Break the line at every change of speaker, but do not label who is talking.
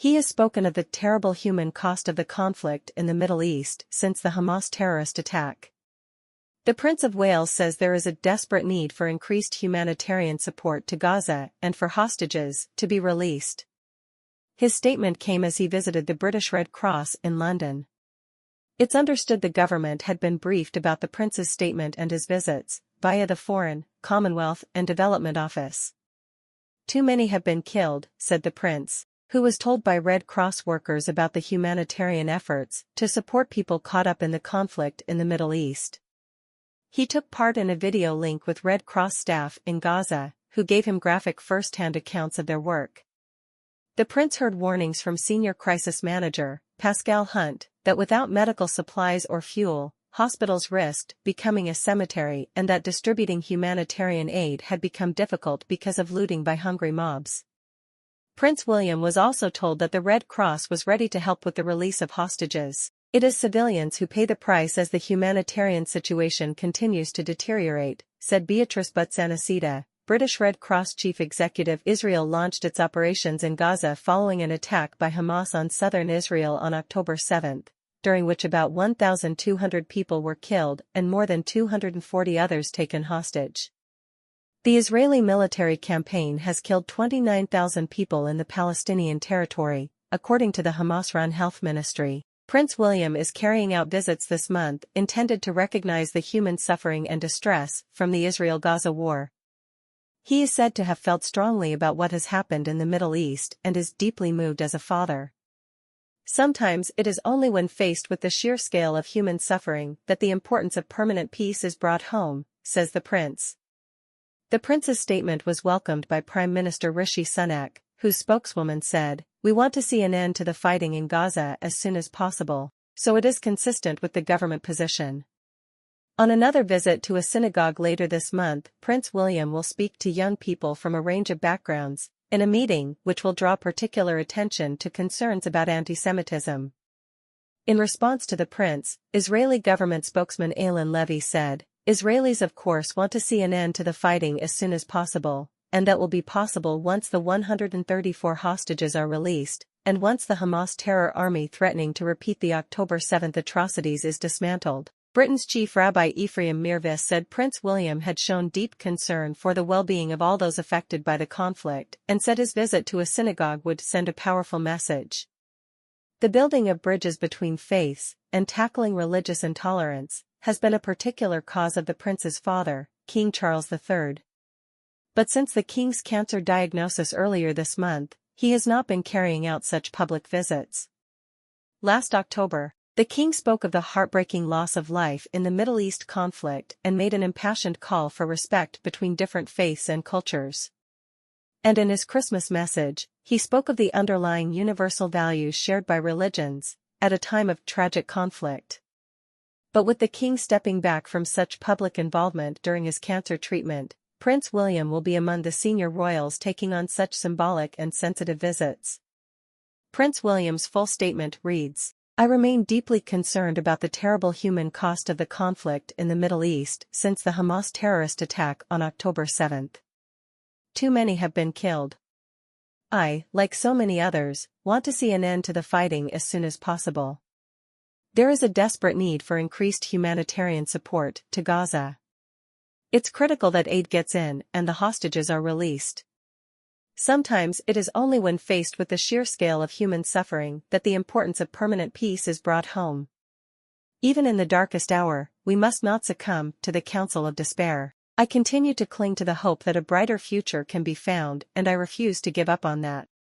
He has spoken of the terrible human cost of the conflict in the Middle East since the Hamas terrorist attack. The Prince of Wales says there is a desperate need for increased humanitarian support to Gaza and for hostages to be released. His statement came as he visited the British Red Cross in London. It's understood the government had been briefed about the Prince's statement and his visits, via the Foreign, Commonwealth and Development Office. Too many have been killed, said the Prince, who was told by Red Cross workers about the humanitarian efforts to support people caught up in the conflict in the Middle East. He took part in a video link with Red Cross staff in Gaza, who gave him graphic first-hand accounts of their work. The Prince heard warnings from senior crisis manager, Pascal Hundt, that without medical supplies or fuel, hospitals risked becoming a cemetery and that distributing humanitarian aid had become difficult because of looting by hungry mobs. Prince William was also told that the Red Cross was ready to help with the release of hostages. It is civilians who pay the price as the humanitarian situation continues to deteriorate, said Beatrice Butsanasida, British Red Cross chief executive. Israel launched its operations in Gaza following an attack by Hamas on southern Israel on October 7, during which about 1,200 people were killed and more than 240 others taken hostage. The Israeli military campaign has killed 29,000 people in the Palestinian territory, according to the Hamas-run health ministry. Prince William is carrying out visits this month intended to recognize the human suffering and distress from the Israel-Gaza war. He is said to have felt strongly about what has happened in the Middle East and is deeply moved as a father. Sometimes it is only when faced with the sheer scale of human suffering that the importance of permanent peace is brought home, says the Prince. The Prince's statement was welcomed by Prime Minister Rishi Sunak, whose spokeswoman said, "We want to see an end to the fighting in Gaza as soon as possible, so it is consistent with the government position." On another visit to a synagogue later this month, Prince William will speak to young people from a range of backgrounds, in a meeting which will draw particular attention to concerns about anti-Semitism. In response to the Prince, Israeli government spokesman Eylon Levy said, "Israelis of course want to see an end to the fighting as soon as possible, and that will be possible once the 134 hostages are released, and once the Hamas terror army threatening to repeat the October 7 atrocities is dismantled." Britain's chief rabbi Ephraim Mirvis said Prince William had shown deep concern for the well-being of all those affected by the conflict and said his visit to a synagogue would send a powerful message. The building of bridges between faiths and tackling religious intolerance has been a particular cause of the Prince's father, King Charles III. But since the King's cancer diagnosis earlier this month, he has not been carrying out such public visits. Last October, the King spoke of the heartbreaking loss of life in the Middle East conflict and made an impassioned call for respect between different faiths and cultures. And in his Christmas message, he spoke of the underlying universal values shared by religions, at a time of tragic conflict. But with the King stepping back from such public involvement during his cancer treatment, Prince William will be among the senior royals taking on such symbolic and sensitive visits. Prince William's full statement reads, "I remain deeply concerned about the terrible human cost of the conflict in the Middle East since the Hamas terrorist attack on October 7. Too many have been killed. I, like so many others, want to see an end to the fighting as soon as possible. There is a desperate need for increased humanitarian support to Gaza. It's critical that aid gets in and the hostages are released. Sometimes it is only when faced with the sheer scale of human suffering that the importance of permanent peace is brought home. Even in the darkest hour, we must not succumb to the counsel of despair. I continue to cling to the hope that a brighter future can be found, and I refuse to give up on that."